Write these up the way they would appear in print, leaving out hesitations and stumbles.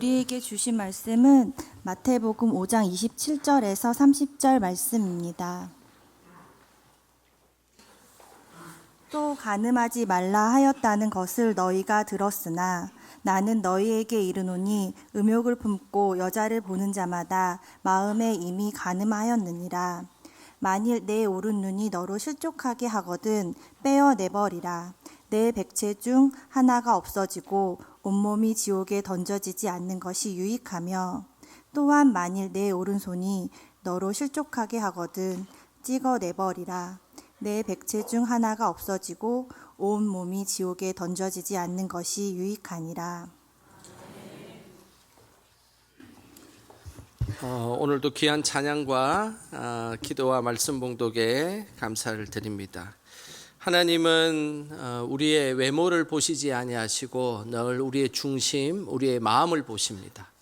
우리에게 주신 말씀은 마태복음 5장 27절에서 30절 말씀입니다. 또 간음하지 말라 하였다는 것을 너희가 들었으나 나는 너희에게 이르노니 음욕을 품고 여자를 보는 자마다 마음에 이미 간음하였느니라. 만일 내 오른눈이 너로 실족하게 하거든 빼어내버리라. 내 백체 중 하나가 없어지고 온몸이 지옥에 던져지지 않는 것이 유익하며, 또한 만일 내 오른손이 너로 실족하게 하거든 찍어내버리라. 내 백체 중 하나가 없어지고 온 몸이 지옥에 던져지지 않는 것이 유익하니라. 오늘도 귀한 찬양과 기도와 말씀 봉독에 감사를 드립니다. 하나님은 우리의 외모를 보시지 아니하시고 늘 우리의 중심, 우리의 마음을 보십니다.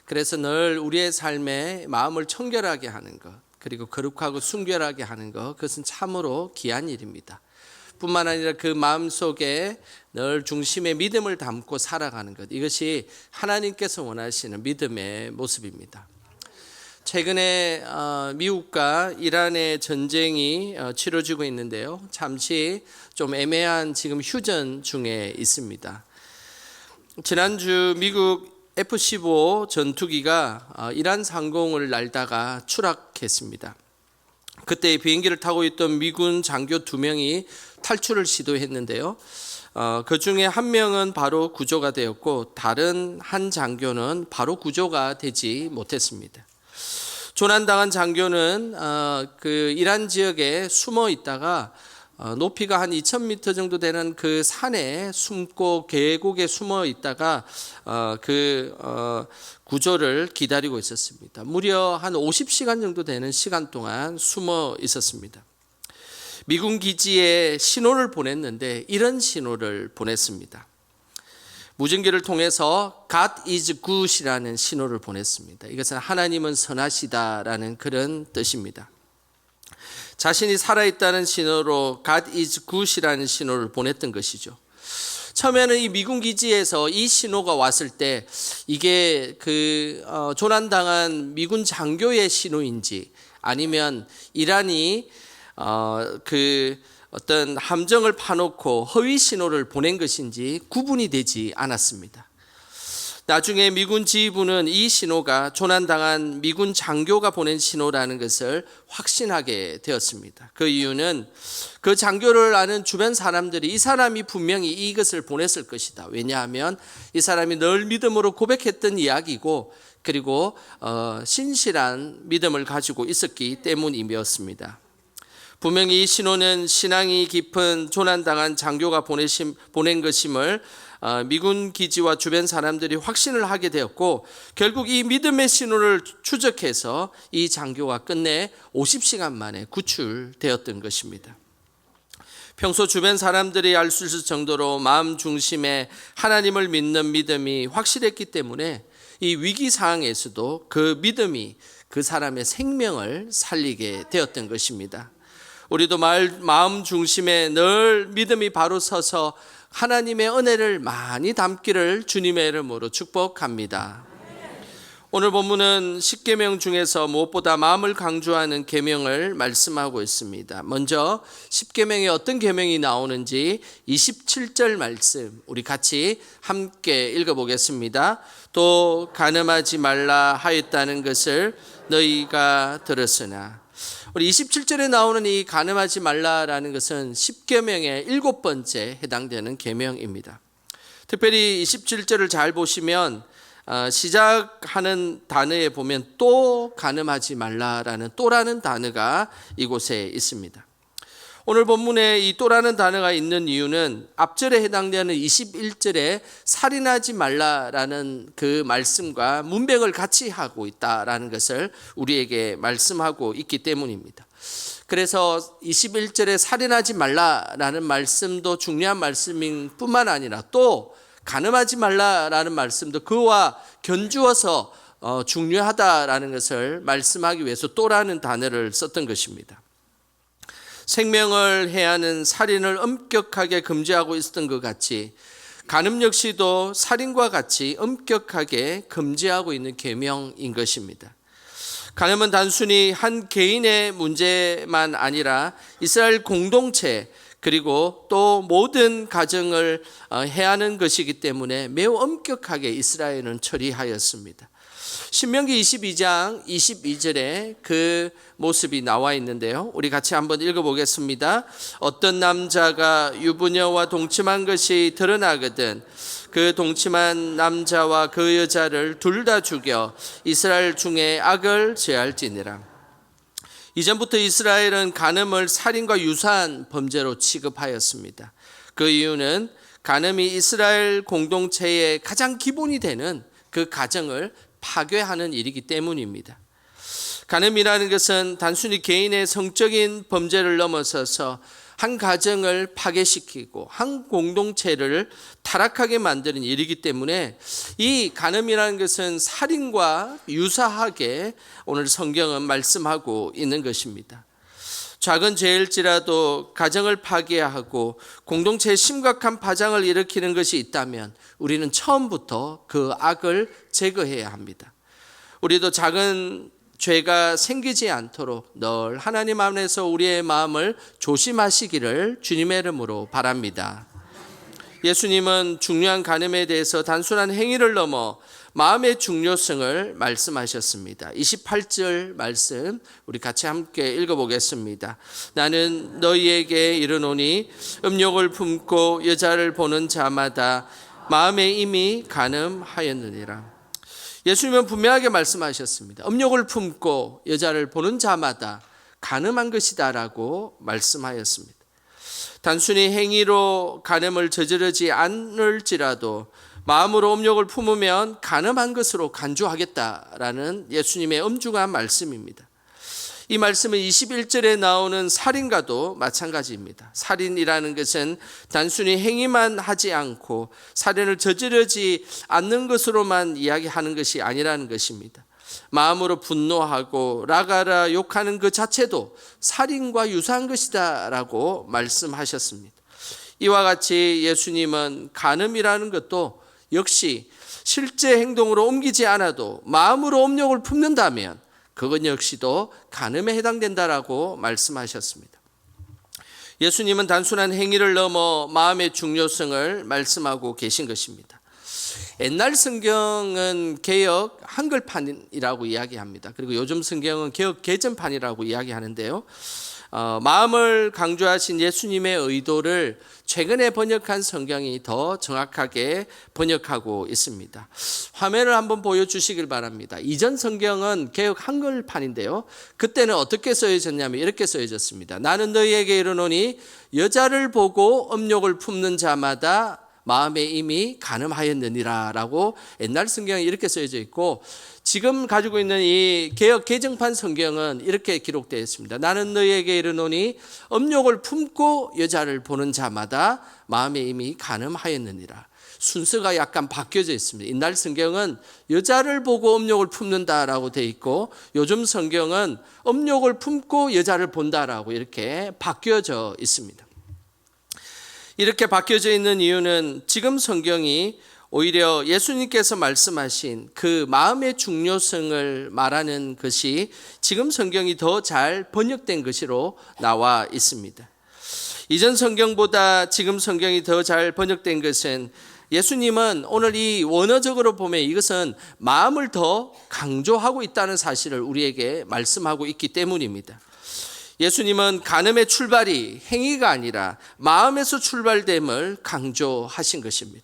그래서 늘 우리의 삶에 마음을 청결하게 하는 것, 그리고 거룩하고 순결하게 하는 것, 그것은 참으로 귀한 일입니다. 뿐만 아니라 그 마음 속에 늘 중심에 믿음을 담고 살아가는 것, 이것이 하나님께서 원하시는 믿음의 모습입니다. 최근에 미국과 이란의 전쟁이 치러지고 있는데요. 잠시 좀 애매한 지금 휴전 중에 있습니다. 지난주 미국 F-15 전투기가 이란 상공을 날다가 추락했습니다. 그때 비행기를 타고 있던 미군 장교 2명이 탈출을 시도했는데요. 그 중에 한 명은 바로 구조가 되었고 다른 한 장교는 바로 구조가 되지 못했습니다. 조난당한 장교는 그 이란 지역에 숨어 있다가 높이가 한 2,000m 정도 되는 그 산에 숨고 계곡에 숨어 있다가 구조를 기다리고 있었습니다. 무려 한 50시간 정도 되는 시간 동안 숨어 있었습니다. 미군 기지에 신호를 보냈는데 이런 신호를 보냈습니다. 무전기를 통해서 God is good이라는 신호를 보냈습니다. 이것은 하나님은 선하시다라는 그런 뜻입니다. 자신이 살아있다는 신호로 God is good이라는 신호를 보냈던 것이죠. 처음에는 이 미군 기지에서 이 신호가 왔을 때 이게 조난당한 미군 장교의 신호인지 아니면 이란이 어떤 함정을 파놓고 허위 신호를 보낸 것인지 구분이 되지 않았습니다. 나중에 미군 지휘부는 이 신호가 조난당한 미군 장교가 보낸 신호라는 것을 확신하게 되었습니다. 그 이유는 그 장교를 아는 주변 사람들이 이 사람이 분명히 이것을 보냈을 것이다. 왜냐하면 이 사람이 늘 믿음으로 고백했던 이야기고 그리고 신실한 믿음을 가지고 있었기 때문이었습니다. 분명히 이 신호는 신앙이 깊은 조난당한 장교가 보낸 것임을 미군 기지와 주변 사람들이 확신을 하게 되었고 결국 이 믿음의 신호를 추적해서 이 장교가 끝내 50시간 만에 구출되었던 것입니다. 평소 주변 사람들이 알 수 있을 정도로 마음 중심에 하나님을 믿는 믿음이 확실했기 때문에 이 위기 상황에서도 그 믿음이 그 사람의 생명을 살리게 되었던 것입니다. 우리도 마음 중심에 늘 믿음이 바로 서서 하나님의 은혜를 많이 담기를 주님의 이름으로 축복합니다. 오늘 본문은 10계명 중에서 무엇보다 마음을 강조하는 계명을 말씀하고 있습니다. 먼저 10계명에 어떤 계명이 나오는지 27절 말씀 우리 같이 함께 읽어보겠습니다. 또 간음하지 말라 하였다는 것을 너희가 들었으나, 우리 27절에 나오는 이 간음하지 말라라는 것은 10계명의 7번째 해당되는 계명입니다. 특별히 27절을 잘 보시면 시작하는 단어에 보면 또 간음하지 말라라는 또라는 단어가 이곳에 있습니다. 오늘 본문에 이 또라는 단어가 있는 이유는 앞절에 해당되는 21절에 살인하지 말라라는 그 말씀과 문맥을 같이 하고 있다라는 것을 우리에게 말씀하고 있기 때문입니다. 그래서 21절에 살인하지 말라라는 말씀도 중요한 말씀인 뿐만 아니라 또 간음하지 말라라는 말씀도 그와 견주어서 중요하다라는 것을 말씀하기 위해서 또라는 단어를 썼던 것입니다. 생명을 해하는 살인을 엄격하게 금지하고 있었던 것 같이 간음 역시도 살인과 같이 엄격하게 금지하고 있는 계명인 것입니다. 간음은 단순히 한 개인의 문제만 아니라 이스라엘 공동체 그리고 또 모든 가정을 해하는 것이기 때문에 매우 엄격하게 이스라엘은 처리하였습니다. 신명기 22장 22절에 그 모습이 나와 있는데요. 우리 같이 한번 읽어보겠습니다. 어떤 남자가 유부녀와 동침한 것이 드러나거든 그 동침한 남자와 그 여자를 둘 다 죽여 이스라엘 중에 악을 제할지니라. 이전부터 이스라엘은 간음을 살인과 유사한 범죄로 취급하였습니다. 그 이유는 간음이 이스라엘 공동체의 가장 기본이 되는 그 가정을 파괴하는 일이기 때문입니다. 간음이라는 것은 단순히 개인의 성적인 범죄를 넘어서서 한 가정을 파괴시키고 한 공동체를 타락하게 만드는 일이기 때문에 이 간음이라는 것은 살인과 유사하게 오늘 성경은 말씀하고 있는 것입니다. 작은 죄일지라도 가정을 파괴하고 공동체에 심각한 파장을 일으키는 것이 있다면 우리는 처음부터 그 악을 제거해야 합니다. 우리도 작은 죄가 생기지 않도록 늘 하나님 안에서 우리의 마음을 조심하시기를 주님의 이름으로 바랍니다. 예수님은 중요한 간음에 대해서 단순한 행위를 넘어 마음의 중요성을 말씀하셨습니다. 28절 말씀 우리 같이 함께 읽어보겠습니다. 나는 너희에게 이르노니 음욕을 품고 여자를 보는 자마다 마음에 이미 간음하였느니라. 예수님은 분명하게 말씀하셨습니다. 음욕을 품고 여자를 보는 자마다 간음한 것이다라고 말씀하였습니다. 단순히 행위로 간음을 저지르지 않을지라도 마음으로 음욕을 품으면 간음한 것으로 간주하겠다라는 예수님의 엄중한 말씀입니다. 이 말씀은 21절에 나오는 살인과도 마찬가지입니다. 살인이라는 것은 단순히 행위만 하지 않고 살인을 저지르지 않는 것으로만 이야기하는 것이 아니라는 것입니다. 마음으로 분노하고 라가라 욕하는 그 자체도 살인과 유사한 것이다 라고 말씀하셨습니다. 이와 같이 예수님은 간음이라는 것도 역시 실제 행동으로 옮기지 않아도 마음으로 음욕을 품는다면 그것 역시도 간음에 해당된다라고 말씀하셨습니다. 예수님은 단순한 행위를 넘어 마음의 중요성을 말씀하고 계신 것입니다. 옛날 성경은 개역 한글판이라고 이야기합니다. 그리고 요즘 성경은 개역 개정판이라고 이야기하는데요. 마음을 강조하신 예수님의 의도를 최근에 번역한 성경이 더 정확하게 번역하고 있습니다. 화면을 한번 보여주시길 바랍니다. 이전 성경은 개역 한글판인데요. 그때는 어떻게 써져졌냐면 이렇게 써져졌습니다. 나는 너희에게 이르노니 여자를 보고 음욕을 품는 자마다 마음에 이미 간음하였느니라 라고 옛날 성경에 이렇게 써져 있고 지금 가지고 있는 이 개역 개정판 성경은 이렇게 기록되어 있습니다. 나는 너희에게 이르노니 음욕을 품고 여자를 보는 자마다 마음에 이미 간음하였느니라. 순서가 약간 바뀌어져 있습니다. 옛날 성경은 여자를 보고 음욕을 품는다라고 되어 있고 요즘 성경은 음욕을 품고 여자를 본다라고 이렇게 바뀌어져 있습니다. 이렇게 바뀌어져 있는 이유는 지금 성경이 오히려 예수님께서 말씀하신 그 마음의 중요성을 말하는 것이 지금 성경이 더 잘 번역된 것으로 나와 있습니다. 이전 성경보다 지금 성경이 더 잘 번역된 것은 예수님은 오늘 이 원어적으로 보면 이것은 마음을 더 강조하고 있다는 사실을 우리에게 말씀하고 있기 때문입니다. 예수님은 간음의 출발이 행위가 아니라 마음에서 출발됨을 강조하신 것입니다.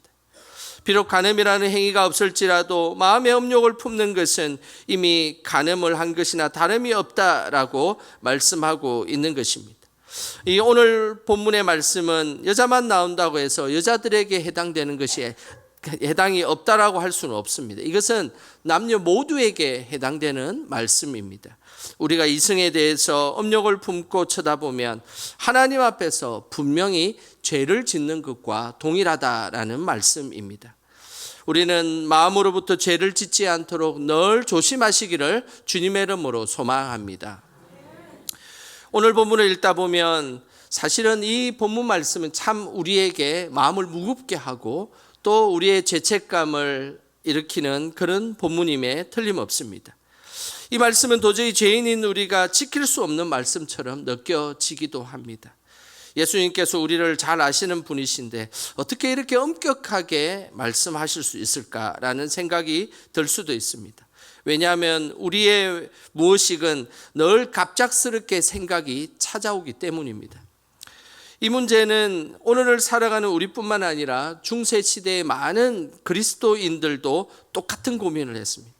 비록 간음이라는 행위가 없을지라도 마음의 음욕을 품는 것은 이미 간음을 한 것이나 다름이 없다라고 말씀하고 있는 것입니다. 이 오늘 본문의 말씀은 여자만 나온다고 해서 여자들에게 해당되는 것이 해당이 없다라고 할 수는 없습니다. 이것은 남녀 모두에게 해당되는 말씀입니다. 우리가 이성에 대해서 음욕을 품고 쳐다보면 하나님 앞에서 분명히 죄를 짓는 것과 동일하다라는 말씀입니다. 우리는 마음으로부터 죄를 짓지 않도록 늘 조심하시기를 주님의 이름으로 소망합니다. 오늘 본문을 읽다 보면 사실은 이 본문 말씀은 참 우리에게 마음을 무겁게 하고 또 우리의 죄책감을 일으키는 그런 본문임에 틀림없습니다. 이 말씀은 도저히 죄인인 우리가 지킬 수 없는 말씀처럼 느껴지기도 합니다. 예수님께서 우리를 잘 아시는 분이신데 어떻게 이렇게 엄격하게 말씀하실 수 있을까라는 생각이 들 수도 있습니다. 왜냐하면 우리의 무의식은 늘 갑작스럽게 생각이 찾아오기 때문입니다. 이 문제는 오늘을 살아가는 우리뿐만 아니라 중세시대의 많은 그리스도인들도 똑같은 고민을 했습니다.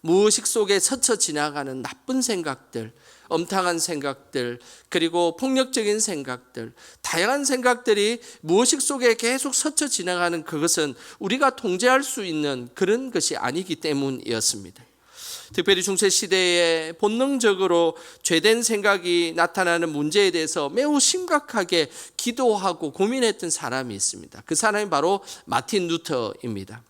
무의식 속에 스쳐 지나가는 나쁜 생각들, 엄탕한 생각들, 그리고 폭력적인 생각들, 다양한 생각들이 무의식 속에 계속 스쳐 지나가는 그것은 우리가 통제할 수 있는 그런 것이 아니기 때문이었습니다. 특별히 중세시대에 본능적으로 죄된 생각이 나타나는 문제에 대해서 매우 심각하게 기도하고 고민했던 사람이 있습니다. 그 사람이 바로 마틴 루터입니다.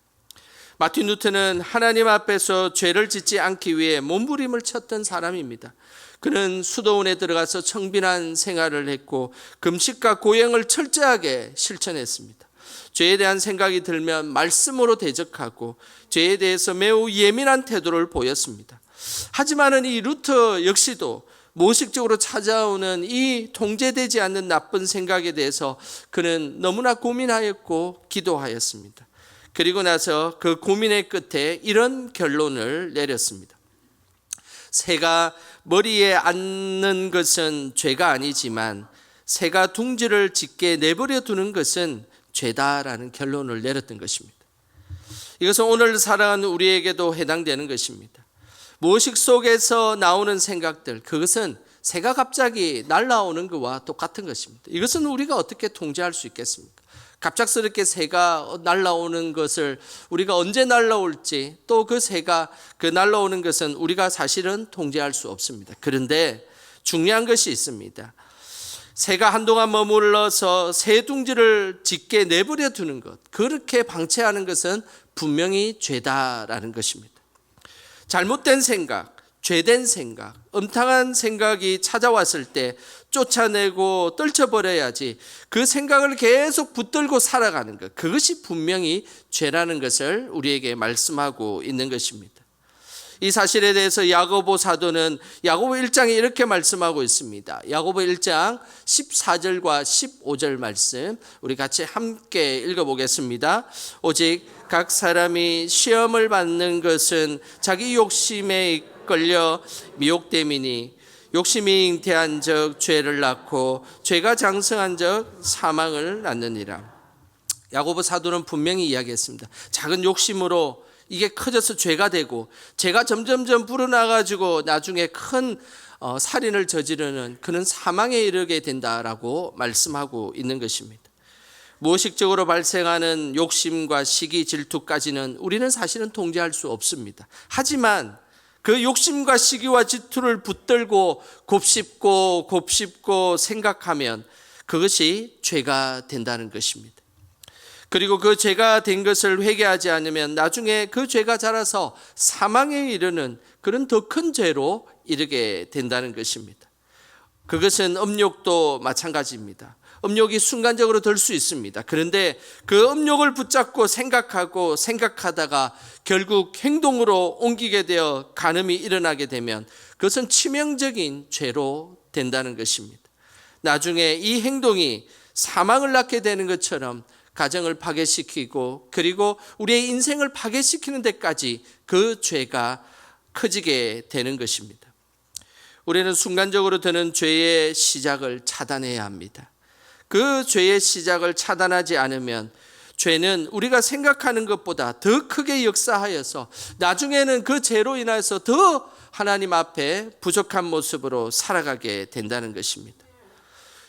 마틴 루터는 하나님 앞에서 죄를 짓지 않기 위해 몸부림을 쳤던 사람입니다. 그는 수도원에 들어가서 청빈한 생활을 했고 금식과 고행을 철저하게 실천했습니다. 죄에 대한 생각이 들면 말씀으로 대적하고 죄에 대해서 매우 예민한 태도를 보였습니다. 하지만 이 루터 역시도 무의식적으로 찾아오는 이 통제되지 않는 나쁜 생각에 대해서 그는 너무나 고민하였고 기도하였습니다. 그리고 나서 그 고민의 끝에 이런 결론을 내렸습니다. 새가 머리에 앉는 것은 죄가 아니지만 새가 둥지를 짙게 내버려 두는 것은 죄다라는 결론을 내렸던 것입니다. 이것은 오늘 살아가는 우리에게도 해당되는 것입니다. 무의식 속에서 나오는 생각들, 그것은 새가 갑자기 날아오는 것과 똑같은 것입니다. 이것은 우리가 어떻게 통제할 수 있겠습니까? 갑작스럽게 새가 날아오는 것을 우리가 언제 날아올지, 또 그 새가 그 날아오는 것은 우리가 사실은 통제할 수 없습니다. 그런데 중요한 것이 있습니다. 새가 한동안 머물러서 새 둥지를 짙게 내버려 두는 것, 그렇게 방치하는 것은 분명히 죄다라는 것입니다. 잘못된 생각, 죄된 생각, 엄탕한 생각이 찾아왔을 때 쫓아내고 떨쳐버려야지 그 생각을 계속 붙들고 살아가는 것, 그것이 분명히 죄라는 것을 우리에게 말씀하고 있는 것입니다. 이 사실에 대해서 야고보 사도는 야고보 1장에 이렇게 말씀하고 있습니다. 야고보 1장 14절과 15절 말씀 우리 같이 함께 읽어보겠습니다. 오직 각 사람이 시험을 받는 것은 자기 욕심에 이끌려 미혹됨이니 욕심이 잉태한 적 죄를 낳고 죄가 장성한 적 사망을 낳느니라. 야고보 사도는 분명히 이야기했습니다. 작은 욕심으로 이게 커져서 죄가 되고 죄가 점점점 불어나가지고 나중에 큰 살인을 저지르는 그런 사망에 이르게 된다라고 말씀하고 있는 것입니다. 무의식적으로 발생하는 욕심과 시기, 질투까지는 우리는 사실은 통제할 수 없습니다. 하지만 그 욕심과 시기와 질투를 붙들고 곱씹고 생각하면 그것이 죄가 된다는 것입니다. 그리고 그 죄가 된 것을 회개하지 않으면 나중에 그 죄가 자라서 사망에 이르는 그런 더 큰 죄로 이르게 된다는 것입니다. 그것은 음욕도 마찬가지입니다. 음욕이 순간적으로 들 수 있습니다. 그런데 그 음욕을 붙잡고 생각하다가 결국 행동으로 옮기게 되어 간음이 일어나게 되면 그것은 치명적인 죄로 된다는 것입니다. 나중에 이 행동이 사망을 낳게 되는 것처럼 가정을 파괴시키고 그리고 우리의 인생을 파괴시키는 데까지 그 죄가 커지게 되는 것입니다. 우리는 순간적으로 드는 죄의 시작을 차단해야 합니다. 그 죄의 시작을 차단하지 않으면 죄는 우리가 생각하는 것보다 더 크게 역사하여서 나중에는 그 죄로 인해서 더 하나님 앞에 부족한 모습으로 살아가게 된다는 것입니다.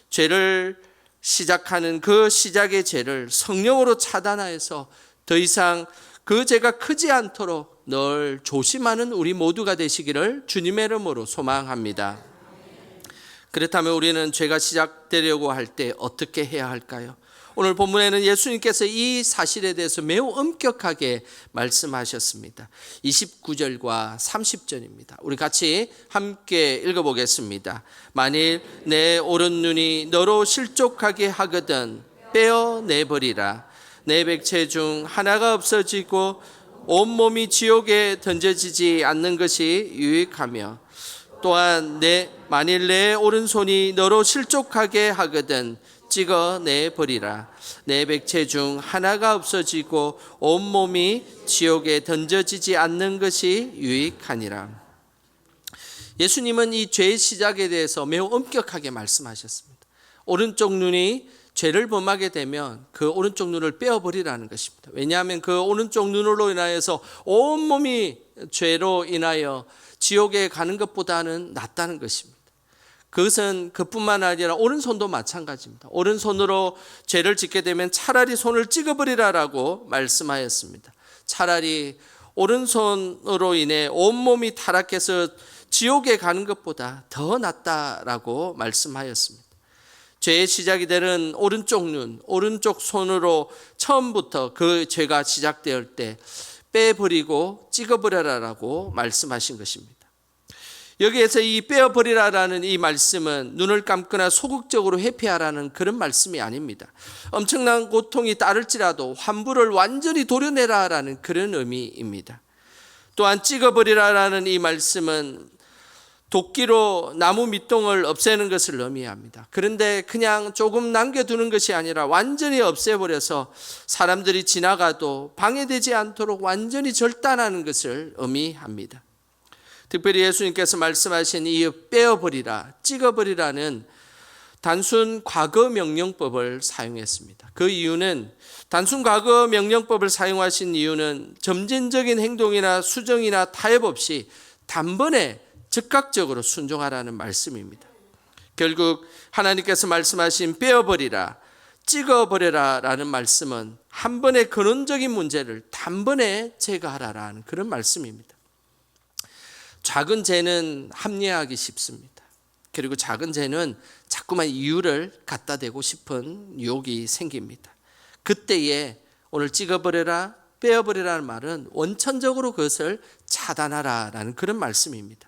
죄를 시작하는 그 시작의 죄를 성령으로 차단하여서 더 이상 그 죄가 크지 않도록 늘 조심하는 우리 모두가 되시기를 주님의 이름으로 소망합니다. 그렇다면 우리는 죄가 시작되려고 할 때 어떻게 해야 할까요? 오늘 본문에는 예수님께서 이 사실에 대해서 매우 엄격하게 말씀하셨습니다. 29절과 30절입니다. 우리 같이 함께 읽어보겠습니다. 만일 내 오른 눈이 너로 실족하게 하거든 떼어내버리라. 내 백체 중 하나가 없어지고 온몸이 지옥에 던져지지 않는 것이 유익하며 또한 만일 내 오른손이 너로 실족하게 하거든 찍어 내버리라. 내 백체 중 하나가 없어지고 온몸이 지옥에 던져지지 않는 것이 유익하니라. 예수님은 이 죄의 시작에 대해서 매우 엄격하게 말씀하셨습니다. 오른쪽 눈이 죄를 범하게 되면 그 오른쪽 눈을 빼어버리라는 것입니다. 왜냐하면 그 오른쪽 눈으로 인하여서 온몸이 죄로 인하여 지옥에 가는 것보다는 낫다는 것입니다. 그것은 그뿐만 아니라 오른손도 마찬가지입니다. 오른손으로 죄를 짓게 되면 차라리 손을 찍어버리라라고 말씀하였습니다. 차라리 오른손으로 인해 온몸이 타락해서 지옥에 가는 것보다 더 낫다라고 말씀하였습니다. 죄의 시작이 되는 오른쪽 눈, 오른쪽 손으로 처음부터 그 죄가 시작될 때 빼버리고 찍어버려라라고 말씀하신 것입니다. 여기에서 이 빼어버리라라는 이 말씀은 눈을 감거나 소극적으로 회피하라는 그런 말씀이 아닙니다. 엄청난 고통이 따를지라도 환부를 완전히 도려내라라는 그런 의미입니다. 또한 찍어버리라라는 이 말씀은 도끼로 나무 밑동을 없애는 것을 의미합니다. 그런데 그냥 조금 남겨두는 것이 아니라 완전히 없애버려서 사람들이 지나가도 방해되지 않도록 완전히 절단하는 것을 의미합니다. 특별히 예수님께서 말씀하신 이 빼어버리라, 찍어버리라는 단순 과거 명령법을 사용했습니다. 그 이유는 단순 과거 명령법을 사용하신 이유는 점진적인 행동이나 수정이나 타협 없이 단번에 즉각적으로 순종하라는 말씀입니다. 결국 하나님께서 말씀하신 빼어버리라, 찍어버려라 라는 말씀은 한 번의 근원적인 문제를 단번에 제거하라라는 그런 말씀입니다. 작은 죄는 합리화하기 쉽습니다. 그리고 작은 죄는 자꾸만 이유를 갖다 대고 싶은 유혹이 생깁니다. 그때에 오늘 찍어버려라, 빼어버리라는 말은 원천적으로 그것을 차단하라라는 그런 말씀입니다.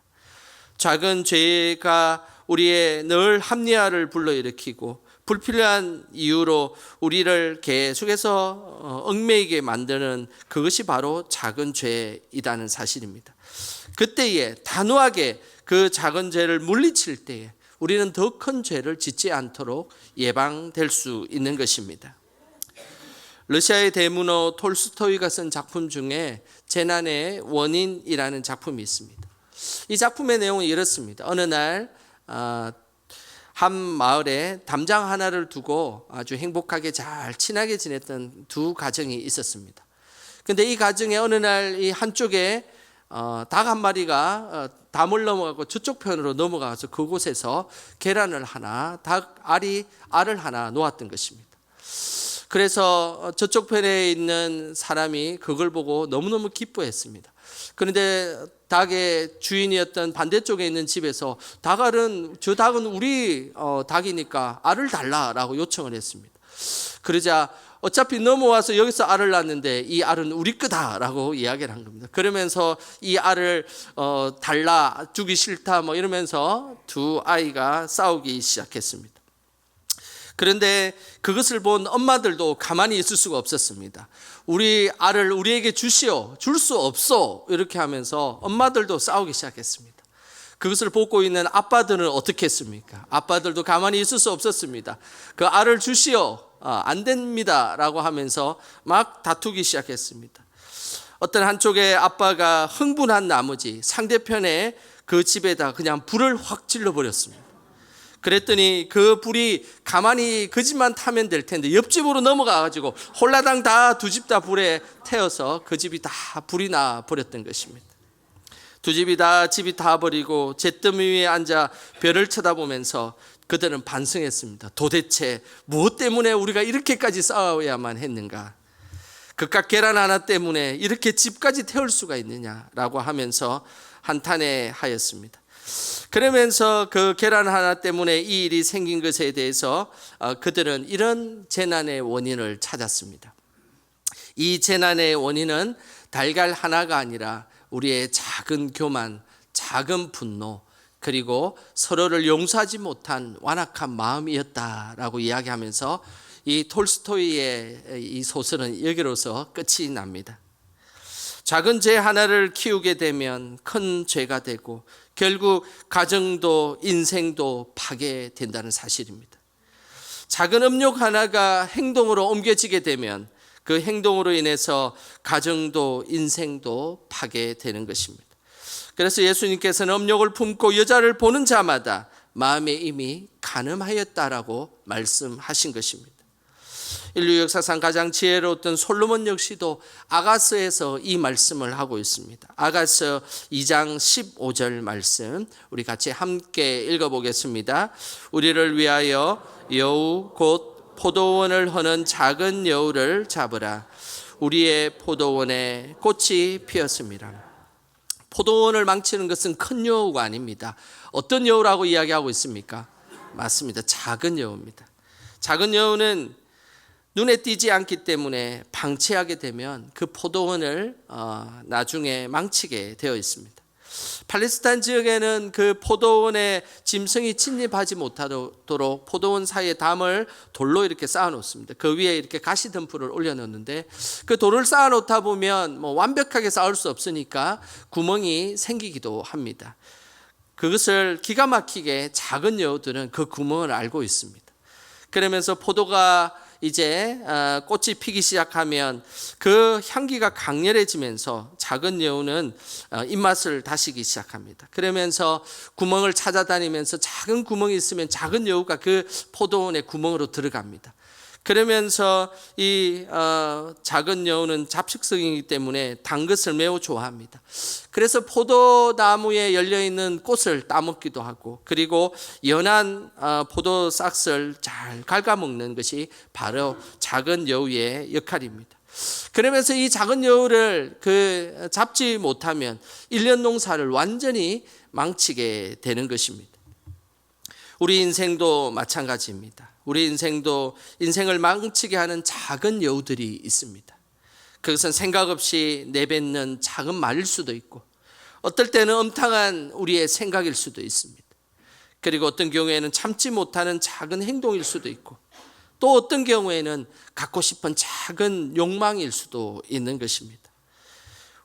작은 죄가 우리의 늘 합리화를 불러일으키고 불필요한 이유로 우리를 계속해서 얽매이게 만드는 그것이 바로 작은 죄이라는 사실입니다. 그때에 단호하게 그 작은 죄를 물리칠 때에 우리는 더 큰 죄를 짓지 않도록 예방될 수 있는 것입니다. 러시아의 대문호 톨스토이가 쓴 작품 중에 재난의 원인이라는 작품이 있습니다. 이 작품의 내용은 이렇습니다. 어느 날 한 마을에 담장 하나를 두고 아주 행복하게 잘 친하게 지냈던 두 가정이 있었습니다. 그런데 이 가정에 어느 날 이 한쪽에 닭 한 마리가 담을 넘어가고 저쪽 편으로 넘어가서 그곳에서 계란을 하나, 알을 하나 놓았던 것입니다. 그래서 저쪽 편에 있는 사람이 그걸 보고 너무너무 기뻐했습니다. 그런데 닭의 주인이었던 반대쪽에 있는 집에서 저 닭은 우리 닭이니까 알을 달라라고 요청을 했습니다. 그러자 어차피 넘어와서 여기서 알을 낳는데 이 알은 우리 거다라고 이야기를 한 겁니다. 그러면서 이 알을 달라, 주기 싫다 뭐 이러면서 두 아이가 싸우기 시작했습니다. 그런데 그것을 본 엄마들도 가만히 있을 수가 없었습니다. 우리 알을 우리에게 주시오, 줄 수 없어 이렇게 하면서 엄마들도 싸우기 시작했습니다. 그것을 보고 있는 아빠들은 어떻게 했습니까? 아빠들도 가만히 있을 수 없었습니다. 그 알을 주시오, 안 됩니다 라고 하면서 막 다투기 시작했습니다. 어떤 한쪽의 아빠가 흥분한 나머지 상대편의 그 집에다 그냥 불을 확 질러버렸습니다. 그랬더니 그 불이 가만히 그 집만 타면 될 텐데 옆집으로 넘어가가지고 홀라당 다 두 집 다 불에 태워서 그 집이 다 불이 나 버렸던 것입니다. 두 집이 다 버리고 잿더미 위에 앉아 별을 쳐다보면서 그들은 반성했습니다. 도대체 무엇 때문에 우리가 이렇게까지 싸워야만 했는가? 그깟 계란 하나 때문에 이렇게 집까지 태울 수가 있느냐라고 하면서 한탄해하였습니다. 그러면서 그 계란 하나 때문에 이 일이 생긴 것에 대해서 그들은 이런 재난의 원인을 찾았습니다. 이 재난의 원인은 달걀 하나가 아니라 우리의 작은 교만, 작은 분노, 그리고 서로를 용서하지 못한 완악한 마음이었다라고 이야기하면서 이 톨스토이의 이 소설은 여기로서 끝이 납니다. 작은 죄 하나를 키우게 되면 큰 죄가 되고 결국 가정도 인생도 파괴된다는 사실입니다. 작은 음욕 하나가 행동으로 옮겨지게 되면 그 행동으로 인해서 가정도 인생도 파괴되는 것입니다. 그래서 예수님께서는 음욕을 품고 여자를 보는 자마다 마음에 이미 간음하였다라고 말씀하신 것입니다. 인류 역사상 가장 지혜로웠던 솔로몬 역시도 아가서에서 이 말씀을 하고 있습니다. 아가서 2장 15절 말씀 우리 같이 함께 읽어보겠습니다. 우리를 위하여 여우 곧 포도원을 허는 작은 여우를 잡으라. 우리의 포도원에 꽃이 피었습니다. 포도원을 망치는 것은 큰 여우가 아닙니다. 어떤 여우라고 이야기하고 있습니까? 맞습니다. 작은 여우입니다. 작은 여우는 눈에 띄지 않기 때문에 방치하게 되면 그 포도원을 나중에 망치게 되어 있습니다. 팔레스타인 지역에는 그 포도원에 짐승이 침입하지 못하도록 포도원 사이에 담을 돌로 이렇게 쌓아 놓습니다. 그 위에 이렇게 가시 덤불을 올려 놓는데 그 돌을 쌓아 놓다 보면 완벽하게 쌓을 수 없으니까 구멍이 생기기도 합니다. 그것을 기가 막히게 작은 여우들은 그 구멍을 알고 있습니다. 그러면서 포도가 이제 꽃이 피기 시작하면 그 향기가 강렬해지면서 작은 여우는 입맛을 다시기 시작합니다. 그러면서 구멍을 찾아다니면서 작은 구멍이 있으면 작은 여우가 그 포도원의 구멍으로 들어갑니다. 그러면서 이 작은 여우는 잡식성이기 때문에 단 것을 매우 좋아합니다. 그래서 포도나무에 열려있는 꽃을 따먹기도 하고 그리고 연한 포도 싹을 잘 갉아먹는 것이 바로 작은 여우의 역할입니다. 그러면서 이 작은 여우를 잡지 못하면 1년 농사를 완전히 망치게 되는 것입니다. 우리 인생도 마찬가지입니다. 우리 인생도 인생을 망치게 하는 작은 여우들이 있습니다. 그것은 생각 없이 내뱉는 작은 말일 수도 있고 어떨 때는 음탕한 우리의 생각일 수도 있습니다. 그리고 어떤 경우에는 참지 못하는 작은 행동일 수도 있고 또 어떤 경우에는 갖고 싶은 작은 욕망일 수도 있는 것입니다.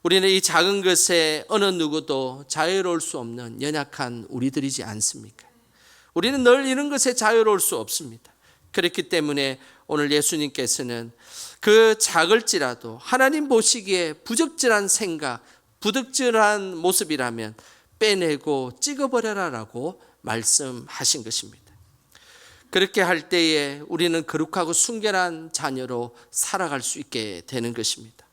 우리는 이 작은 것에 어느 누구도 자유로울 수 없는 연약한 우리들이지 않습니까? 우리는 늘 이런 것에 자유로울 수 없습니다. 그렇기 때문에 오늘 예수님께서는 그 작을지라도 하나님 보시기에 부적절한 생각, 부적절한 모습이라면 빼내고 찍어버려라라고 말씀하신 것입니다. 그렇게 할 때에 우리는 거룩하고 순결한 자녀로 살아갈 수 있게 되는 것입니다.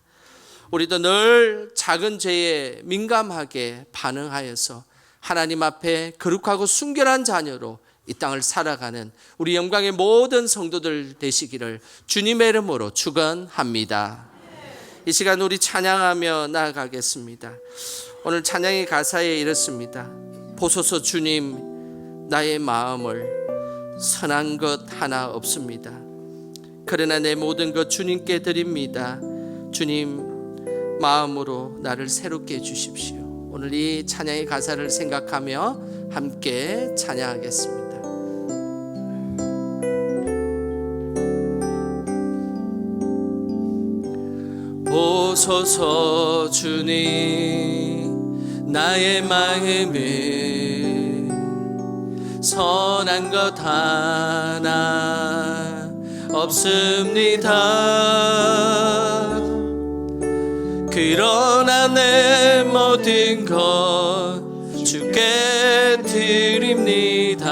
우리도 늘 작은 죄에 민감하게 반응하여서 하나님 앞에 거룩하고 순결한 자녀로 이 땅을 살아가는 우리 영광의 모든 성도들 되시기를 주님의 이름으로 축원합니다. 이 시간 우리 찬양하며 나아가겠습니다. 오늘 찬양의 가사에 이렇습니다. 보소서 주님 나의 마음을 선한 것 하나 없습니다. 그러나 내 모든 것 주님께 드립니다. 주님 마음으로 나를 새롭게 해주십시오. 오늘 이 찬양의 가사를 생각하며 함께 찬양하겠습니다. 보소서 주님 나의 마음을 선한 것 하나 없습니다. 그러나 내 모든 것 주께 드립니다.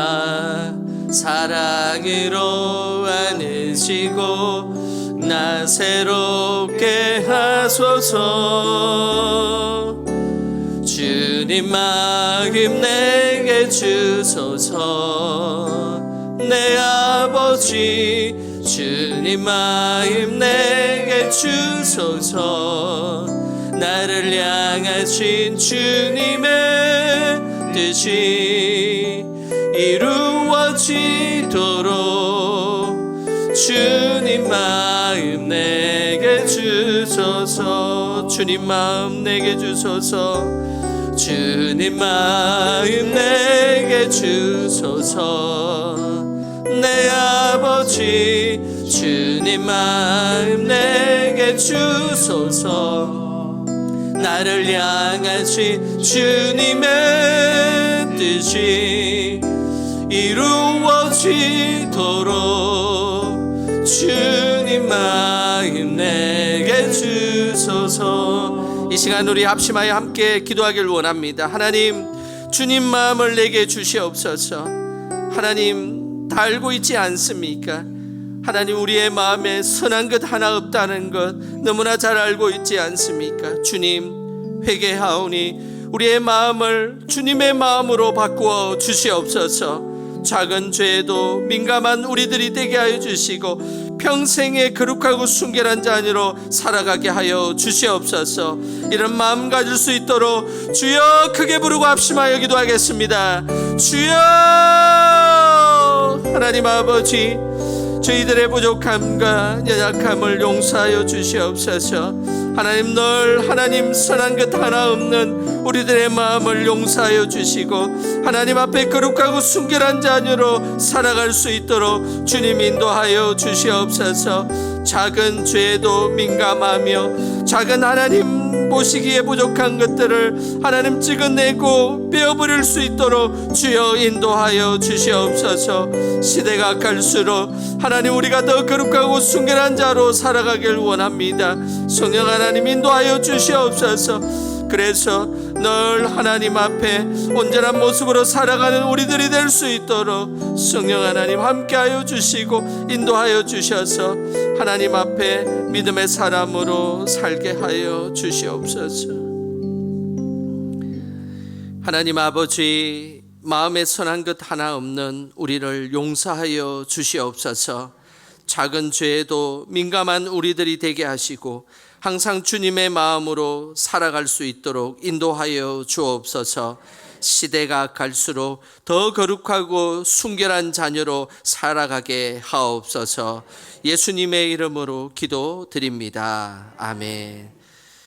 사랑으로 안으시고 나 새롭게 하소서. 주님 마음 내게 주소서. 내 아버지 주님 마음 내게 주소서. 나를 향하신 주님의 뜻이 이루어지도록 주님 마음 내게 주소서. 주님 마음 내게 주소서. 주님 마음 내게 주소서. 내 아버지 주님 마음 내게 주소서. 나를 향하신 주님의 뜻이 이루어지도록 주님 마음 내게 주소서. 이 시간 우리 합심하여 함께 기도하길 원합니다. 하나님, 주님 마음을 내게 주시옵소서. 하나님, 다 알고 있지 않습니까? 하나님, 우리의 마음에 선한 것 하나 없다는 것 너무나 잘 알고 있지 않습니까? 주님, 회개하오니 우리의 마음을 주님의 마음으로 바꾸어 주시옵소서. 작은 죄에도 민감한 우리들이 되게 하여 주시고 평생에 거룩하고 순결한 자녀로 살아가게 하여 주시옵소서. 이런 마음 가질 수 있도록 주여 크게 부르고 합심하여 기도하겠습니다. 주여, 하나님 아버지, 저희들의 부족함과 연약함을 용서하여 주시옵소서. 하나님, 늘 하나님 선한 것 하나 없는 우리들의 마음을 용서하여 주시고 하나님 앞에 거룩하고 순결한 자녀로 살아갈 수 있도록 주님 인도하여 주시옵소서. 작은 죄에도 민감하며 작은 하나님 보시기에 부족한 것들을 하나님 찍어내고 빼어버릴 수 있도록 주여 인도하여 주시옵소서. 시대가 갈수록 하나님 우리가 더 거룩하고 순결한 자로 살아가길 원합니다. 성령 하나님 인도하여 주시옵소서. 그래서 늘 하나님 앞에 온전한 모습으로 살아가는 우리들이 될 수 있도록 성령 하나님 함께하여 주시고 인도하여 주셔서 하나님 앞에 믿음의 사람으로 살게 하여 주시옵소서. 하나님 아버지, 마음에 선한 것 하나 없는 우리를 용서하여 주시옵소서. 작은 죄에도 민감한 우리들이 되게 하시고 항상 주님의 마음으로 살아갈 수 있도록 인도하여 주옵소서. 시대가 갈수록 더 거룩하고 순결한 자녀로 살아가게 하옵소서. 예수님의 이름으로 기도드립니다. 아멘.